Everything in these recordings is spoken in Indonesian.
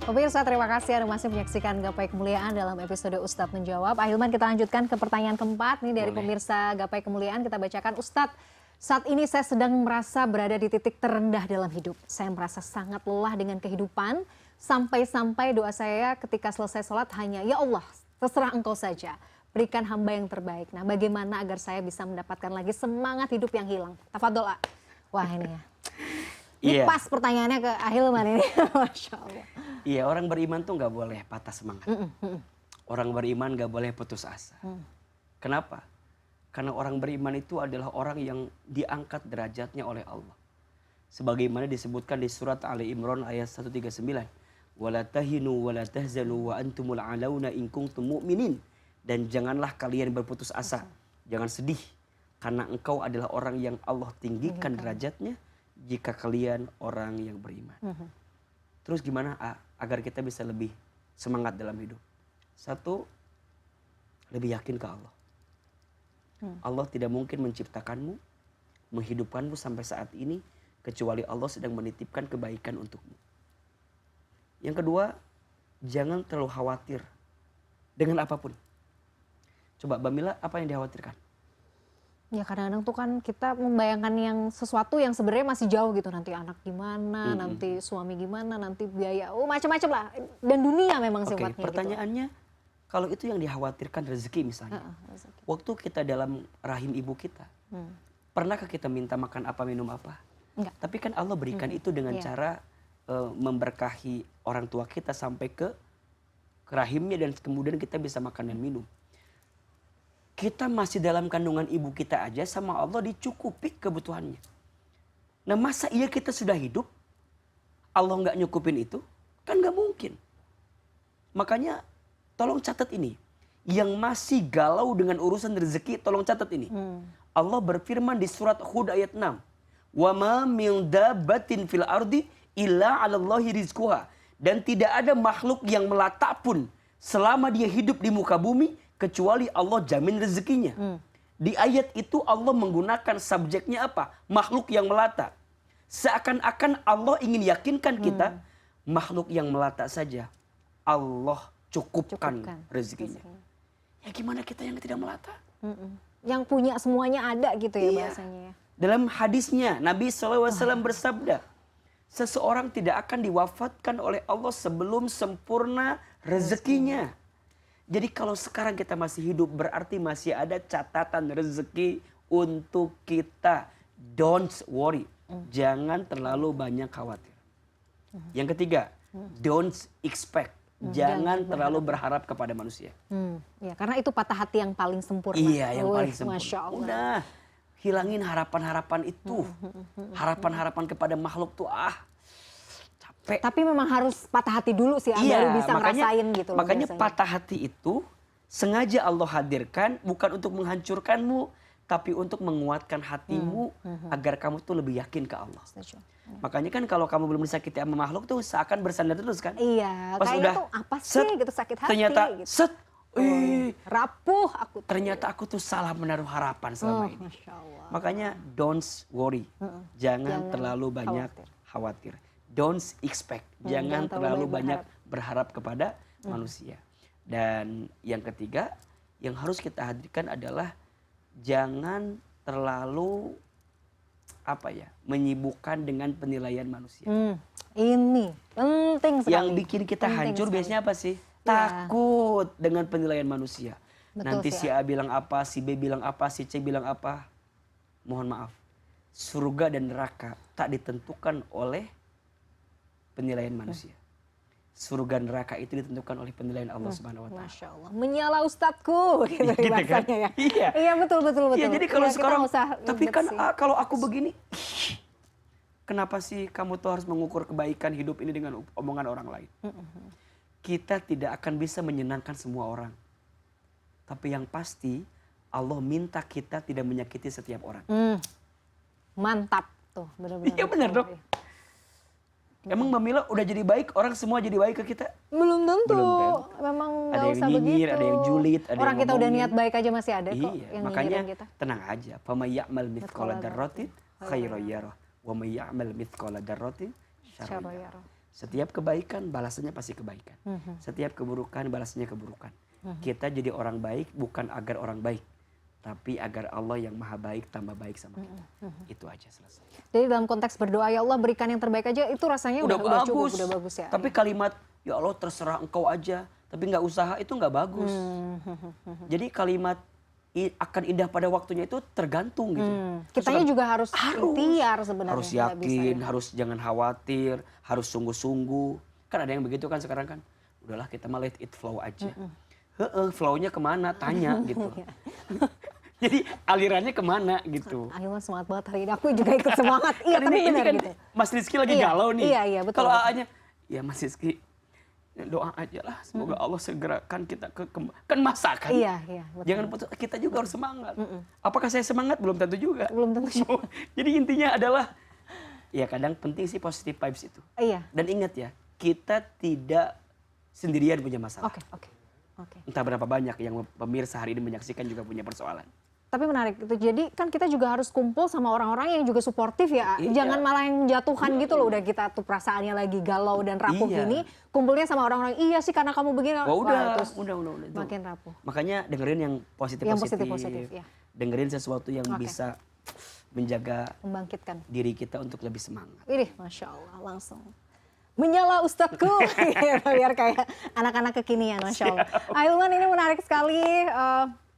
Pemirsa, terima kasih Anda masih menyaksikan Gapai Kemuliaan dalam episode Ustadz Menjawab. Ahilman, kita lanjutkan ke pertanyaan keempat nih dari pemirsa Gapai Kemuliaan. Kita bacakan, Ustadz, saat ini saya sedang merasa berada di titik terendah dalam hidup. Saya merasa sangat lelah dengan kehidupan. Sampai-sampai doa saya ketika selesai sholat hanya, ya Allah, terserah Engkau saja. Berikan hamba yang terbaik. Nah, bagaimana agar saya bisa mendapatkan lagi semangat hidup yang hilang? Tafadhol, A. Wah, ini ya. Ini pas pertanyaannya ke Ahilman ini. Masya Allah. Iya, orang beriman tuh nggak boleh patah semangat. Orang beriman nggak boleh putus asa. Kenapa? Karena orang beriman itu adalah orang yang diangkat derajatnya oleh Allah. Sebagaimana disebutkan di surat Ali Imran ayat 139. Wala tahinu wala tahzanu wa antumul alauna in kuntum mu'minin. Dan janganlah kalian berputus asa. Jangan sedih. Karena engkau adalah orang yang Allah tinggikan derajatnya jika kalian orang yang beriman. Terus gimana agar kita bisa lebih semangat dalam hidup? Satu, lebih yakin ke Allah. Allah tidak mungkin menciptakanmu, menghidupkanmu sampai saat ini, kecuali Allah sedang menitipkan kebaikan untukmu. Yang kedua, jangan terlalu khawatir dengan apapun. Coba Bamila, apa yang dikhawatirkan? Ya kadang-kadang tuh kan kita membayangkan yang sesuatu yang sebenarnya masih jauh gitu. Nanti anak gimana, nanti suami gimana, nanti biaya, macam-macam lah. Dan dunia memang sifatnya. Pertanyaannya, kalau itu yang dikhawatirkan rezeki misalnya. Rezeki. Waktu kita dalam rahim ibu kita, pernahkah kita minta makan apa, minum apa? Enggak. Tapi kan Allah berikan itu dengan cara memberkahi orang tua kita sampai ke rahimnya dan kemudian kita bisa makan dan minum. Kita masih dalam kandungan ibu kita aja sama Allah dicukupi kebutuhannya. Nah masa iya kita sudah hidup, Allah nggak nyukupin itu? Kan nggak mungkin. Makanya tolong catat ini. Yang masih galau dengan urusan rezeki, tolong catat ini. Allah berfirman di surat Hud ayat 6. Wa ma min dabbatin fil ardi illa 'alallahi rizquha. Dan tidak ada makhluk yang melata pun selama dia hidup di muka bumi kecuali Allah jamin rezekinya. Di ayat itu Allah menggunakan subjeknya apa? Makhluk yang melata. Seakan-akan Allah ingin yakinkan kita, makhluk yang melata saja Allah cukupkan rezekinya. Ya gimana kita yang tidak melata? Yang punya semuanya ada gitu ya bahasanya ya. Dalam hadisnya Nabi SAW bersabda, seseorang tidak akan diwafatkan oleh Allah sebelum sempurna rezekinya. Jadi kalau sekarang kita masih hidup berarti masih ada catatan rezeki untuk kita. Don't worry. Jangan terlalu banyak khawatir. Yang ketiga, don't expect. Jangan terlalu berharap kepada manusia. Ya, karena itu patah hati yang paling sempurna. Iya, yang paling sempurna. Masya Allah. Udah, hilangin harapan-harapan itu. Harapan-harapan kepada makhluk tuh capek. Tapi memang harus patah hati dulu sih, baru bisa ngerasain gitu loh. Makanya biasanya. patah hati itu sengaja Allah hadirkan bukan untuk menghancurkanmu, tapi untuk menguatkan hatimu agar kamu tuh lebih yakin ke Allah. Makanya kan kalau kamu belum disakiti sama makhluk tuh seakan bersandar terus kan? Iya, pas kayaknya udah tuh apa sih gitu sakit hati ternyata gitu. Rapuh aku tuh. Ternyata aku tuh salah menaruh harapan selama ini. Masya Allah. Makanya don't worry. Jangan terlalu banyak khawatir. Don't expect. Jangan terlalu banyak berharap kepada manusia. Dan yang ketiga, yang harus kita hadirkan adalah jangan terlalu menyibukkan dengan penilaian manusia. Ini penting sekali. Yang bikin kita hancur biasanya apa sih? Takut dengan penilaian manusia. Betul Nanti sih, si A bilang apa, si B bilang apa, si C bilang apa. Mohon maaf. Surga dan neraka tak ditentukan oleh penilaian manusia. Surga neraka itu ditentukan oleh penilaian Allah Subhanahu wa taala. Masya Allah. Menyala ustadku gitu, bahasanya ya. Iya betul. Iya, jadi kalau sekarang tapi kan sih. kalau aku begini, kenapa sih kamu tuh harus mengukur kebaikan hidup ini dengan omongan orang lain? Kita tidak akan bisa menyenangkan semua orang. Tapi yang pasti Allah minta kita tidak menyakiti setiap orang. Mantap tuh, benar-benar. Iya benar dong. Emang Mamila udah jadi baik, orang semua jadi baik ke kita? Belum tentu. Belum, kan? Memang Ada nggak yang usah nyinyir, begitu. ada yang julid, ada orang yang kita udah ngomongin. niat baik aja masih ada kok Iya, yang makanya nyinyirin kita. tenang aja. Faman ya'mal mithqala dzarratin khairan yarah wa may ya'mal mithqala dzarratin syarran yarah. Setiap kebaikan balasannya pasti kebaikan. Setiap keburukan balasannya keburukan. Kita jadi orang baik bukan agar orang baik, tapi agar Allah yang maha baik tambah baik sama kita. Itu aja, selesai. Jadi dalam konteks berdoa, ya Allah berikan yang terbaik aja, itu rasanya udah cukup, udah bagus ya. Tapi kalimat ya Allah terserah engkau aja, tapi nggak usaha, itu nggak bagus. Jadi kalimat akan indah pada waktunya itu tergantung gitu. Kitanya juga harus ikhtiar sebenarnya. Harus nggak bisa yakin, ya. harus jangan khawatir, harus sungguh-sungguh. Kan ada yang begitu kan sekarang kan. Udahlah kita mah let it flow aja. Flow-nya kemana? Tanya gitu. Jadi alirannya kemana gitu. Ahilman semangat banget hari ini. Aku juga ikut semangat. Iya, Kan tapi ini benar kan gitu. Mas Rizky lagi galau nih. Iya, betul. Kalau AA-nya, ya Mas Rizky, doa aja lah. Semoga Allah segerakan kita kan masa kan. Iya, betul. Jangan putus, kita juga harus semangat. Apakah saya semangat? Belum tentu juga. Belum tentu juga. Jadi intinya adalah, ya kadang penting sih positive vibes itu. Iya. Dan ingat ya, kita tidak sendirian punya masalah. Oke. Entah berapa banyak yang pemirsa hari ini menyaksikan juga punya persoalan. Tapi menarik itu. Jadi kan kita juga harus kumpul sama orang-orang yang juga suportif ya. Iya. Jangan malah yang menjatuhkan gitu loh. Udah kita tuh perasaannya lagi galau dan rapuh Iya. gini, kumpulnya sama orang-orang, iya sih karena kamu begini. Wah, udah. Makin rapuh. Makanya dengerin yang positif. Yang positif, ya. Dengerin sesuatu yang bisa menjaga Membangkitkan diri kita untuk lebih semangat. Ini Masya Allah langsung menyala ustadku. Biar kayak anak-anak kekinian, Masya Allah. Ahilman, ini menarik sekali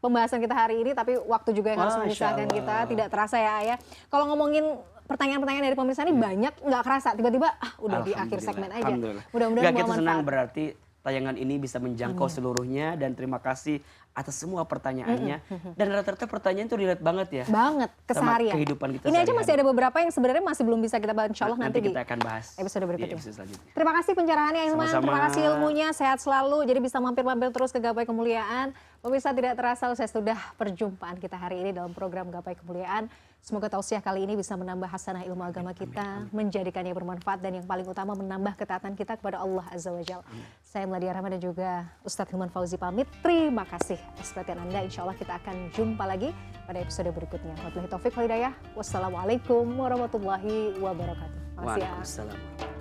pembahasan kita hari ini, tapi waktu juga yang harus memisahkan kita. Tidak terasa ya Ayah. Kalau ngomongin pertanyaan-pertanyaan dari pemirsa ini banyak, nggak kerasa. Tiba-tiba udah di akhir segmen aja. Mudah-mudahan kita bawa senang manfaat. berarti tayangan ini bisa menjangkau seluruhnya, dan terima kasih atas semua pertanyaannya. Dan rata-rata pertanyaan itu relate banget ya. Banget, keseharian. Sama kehidupan kita Ini aja sehari-hari. masih ada beberapa yang sebenarnya masih belum bisa kita bahas, insya Allah nanti kita akan bahas episode berikutnya. di episode selanjutnya. Terima kasih pencerahannya Ahilman, Sama-sama. terima kasih ilmunya, sehat selalu. Jadi bisa mampir-mampir terus ke Gapai Kemuliaan. Pemirsa, tidak terasa usai sudah perjumpaan kita hari ini dalam program Gapai Kemuliaan. Semoga tausiah kali ini bisa menambah hasanah ilmu agama kita, menjadikannya bermanfaat, dan yang paling utama menambah ketaatan kita kepada Allah Azza wa Jalla. Saya Meladia Rahma dan juga Ustadz Hilman Fauzi pamit. Terima kasih atas perhatian Anda. Insya Allah kita akan jumpa lagi pada episode berikutnya. Wabillahi taufiq wal hidayah. Wassalamualaikum warahmatullahi wabarakatuh. Makasih ya. Waalaikumsalam.